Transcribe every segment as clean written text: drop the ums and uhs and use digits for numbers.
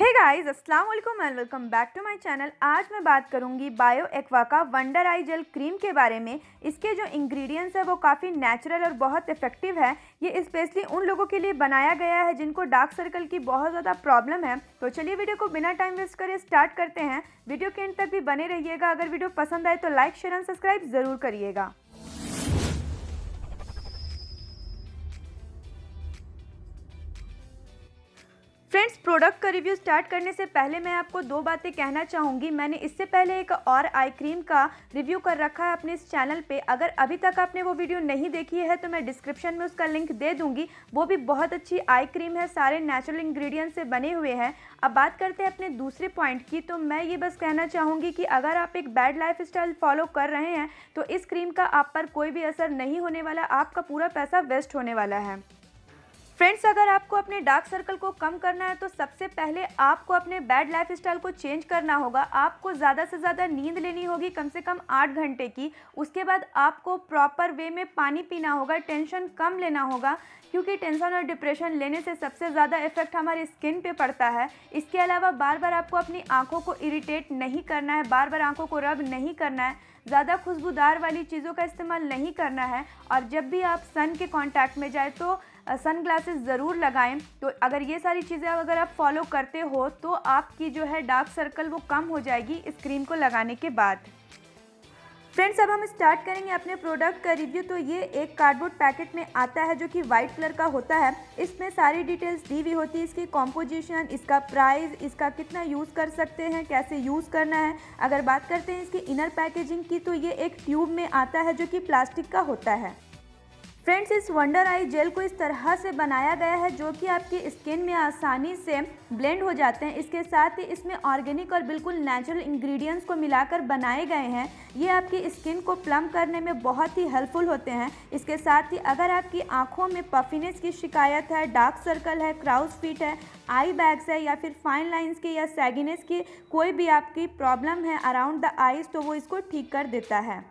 हे guys, अस्सलाम वालेकुम and welcome back to my channel. आज मैं बात करूंगी बायो एक्वा का वंडर आई जेल क्रीम के बारे में। इसके जो इंग्रेडिएंट्स है वो काफ़ी नेचुरल और बहुत इफेक्टिव है। ये स्पेशली उन लोगों के लिए बनाया गया है जिनको डार्क सर्कल की बहुत ज़्यादा प्रॉब्लम है। तो चलिए वीडियो को बिना टाइम वेस्ट करे स्टार्ट करते हैं। वीडियो के एंड तक भी बने रहिएगा। अगर वीडियो पसंद आए तो लाइक शेयर एंड सब्सक्राइब ज़रूर करिएगा। फ्रेंड्स, प्रोडक्ट का रिव्यू स्टार्ट करने से पहले मैं आपको दो बातें कहना चाहूँगी। मैंने इससे पहले एक और आई क्रीम का रिव्यू कर रखा है अपने इस चैनल पे। अगर अभी तक आपने वो वीडियो नहीं देखी है तो मैं डिस्क्रिप्शन में उसका लिंक दे दूँगी। वो भी बहुत अच्छी आई क्रीम है, सारे नेचुरल इंग्रेडिएंट्स से बने हुए हैं। अब बात करते हैं अपने दूसरे पॉइंट की। तो मैं ये बस कहना चाहूँगी कि अगर आप एक बैड लाइफ स्टाइल फॉलो कर रहे हैं तो इस क्रीम का आप पर कोई भी असर नहीं होने वाला, आपका पूरा पैसा वेस्ट होने वाला है। फ्रेंड्स, अगर आपको अपने डार्क सर्कल को कम करना है तो सबसे पहले आपको अपने बैड लाइफ स्टाइल को चेंज करना होगा। आपको ज़्यादा से ज़्यादा नींद लेनी होगी, कम से कम 8 घंटे की। उसके बाद आपको प्रॉपर वे में पानी पीना होगा, टेंशन कम लेना होगा, क्योंकि टेंशन और डिप्रेशन लेने से सबसे ज़्यादा इफेक्ट हमारे स्किन पे पड़ता है। इसके अलावा बार बार आपको अपनी आँखों को इरिटेट नहीं करना है, बार बार आँखों को रब नहीं करना है, ज़्यादा खुशबूदार वाली चीज़ों का इस्तेमाल नहीं करना है। और जब भी आप सन के कांटेक्ट में जाए तो सन ग्लासेस ज़रूर लगाएं। तो अगर ये सारी चीज़ें अगर आप फॉलो करते हो तो आपकी जो है डार्क सर्कल वो कम हो जाएगी इस क्रीम को लगाने के बाद। फ्रेंड्स, अब हम स्टार्ट करेंगे अपने प्रोडक्ट का रिव्यू। तो ये एक कार्डबोर्ड पैकेट में आता है जो कि वाइट कलर का होता है। इसमें सारी डिटेल्स दी हुई होती है, इसकी कॉम्पोजिशन, इसका प्राइस, इसका कितना यूज़ कर सकते हैं, कैसे यूज़ करना है। अगर बात करते हैं इसकी इनर पैकेजिंग की तो ये एक ट्यूब में आता है जो कि प्लास्टिक का होता है। फ्रेंड्स, इस वंडर आई जेल को इस तरह से बनाया गया है जो कि आपकी स्किन में आसानी से ब्लेंड हो जाते हैं। इसके साथ ही इसमें ऑर्गेनिक और बिल्कुल नेचुरल इंग्रेडिएंट्स को मिलाकर बनाए गए हैं। ये आपकी स्किन को प्लम करने में बहुत ही हेल्पफुल होते हैं। इसके साथ ही अगर आपकी आंखों में पफिनेस की शिकायत है, डार्क सर्कल है, क्राउज फीट है, आई बैग्स है या फिर फाइन लाइंस की या सैगिनेस की कोई भी आपकी प्रॉब्लम है अराउंड द आईज, तो वो इसको ठीक कर देता है।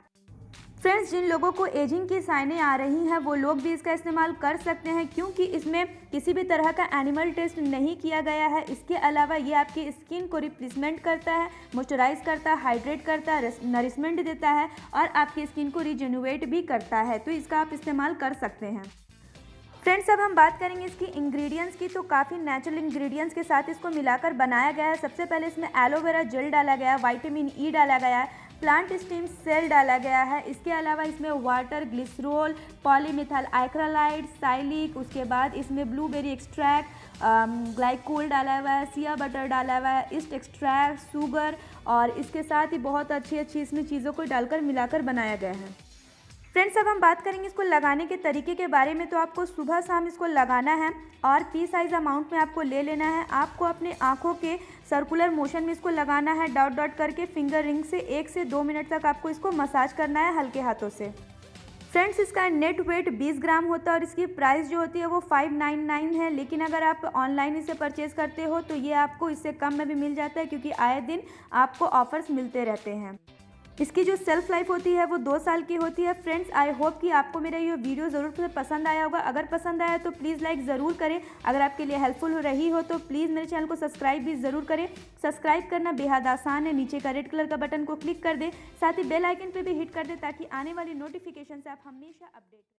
फ्रेंड्स, जिन लोगों को एजिंग की साइनें आ रही हैं वो लोग भी इसका इस्तेमाल कर सकते हैं, क्योंकि इसमें किसी भी तरह का एनिमल टेस्ट नहीं किया गया है। इसके अलावा ये आपकी स्किन को रिप्लेसमेंट करता है, मॉइस्चराइज करता है, हाइड्रेट करता है, नरिशमेंट देता है और आपकी स्किन को रिजेन्युएट भी करता है। तो इसका आप इस्तेमाल कर सकते हैं। फ्रेंड्स, अब हम बात करेंगे इसकी इंग्रेडिएंट्स की। तो काफ़ी नेचुरल इंग्रेडिएंट्स के साथ इसको मिलाकर बनाया गया है। सबसे पहले इसमें एलोवेरा जेल डाला गया है, विटामिन ई डाला गया है, प्लांट स्टेम सेल डाला गया है। इसके अलावा इसमें वाटर, ग्लिसरॉल, पॉलीमिथाइल आइक्रालाइड, साइलिक, उसके बाद इसमें ब्लूबेरी एक्सट्रैक्ट, ग्लाइकोल डाला हुआ है, सिया बटर डाला हुआ है, ईस्ट एक्सट्रैक्ट, शुगर और इसके साथ ही बहुत अच्छी इसमें चीज़ों को डालकर मिलाकर बनाया गया है। फ्रेंड्स, अब हम बात करेंगे इसको लगाने के तरीके के बारे में। तो आपको सुबह शाम इसको लगाना है और पी साइज अमाउंट में आपको ले लेना है। आपको अपने आँखों के सर्कुलर मोशन में इसको लगाना है, डॉट डॉट करके फिंगर रिंग से 1 से 2 मिनट तक आपको इसको मसाज करना है हल्के हाथों से। फ्रेंड्स, इसका नेट वेट 20 ग्राम होता है और इसकी प्राइस जो होती है वो 599 है। लेकिन अगर आप ऑनलाइन इसे परचेज़ करते हो तो ये आपको इससे कम में भी मिल जाता है, क्योंकि आए दिन आपको ऑफर्स मिलते रहते हैं। इसकी जो सेल्फ लाइफ होती है वो 2 साल की होती है। फ्रेंड्स, आई होप कि आपको मेरा ये वीडियो ज़रूर से पसंद आया होगा। अगर पसंद आया तो प्लीज़ लाइक ज़रूर करें। अगर आपके लिए हेल्पफुल हो रही हो तो प्लीज़ मेरे चैनल को सब्सक्राइब भी ज़रूर करें। सब्सक्राइब करना बेहद आसान है, नीचे का रेड कलर का बटन को क्लिक कर दें, साथ ही बेल आइकन पर भी हिट कर दें ताकि आने वाली नोटिफिकेशन से आप हमेशा अपडेट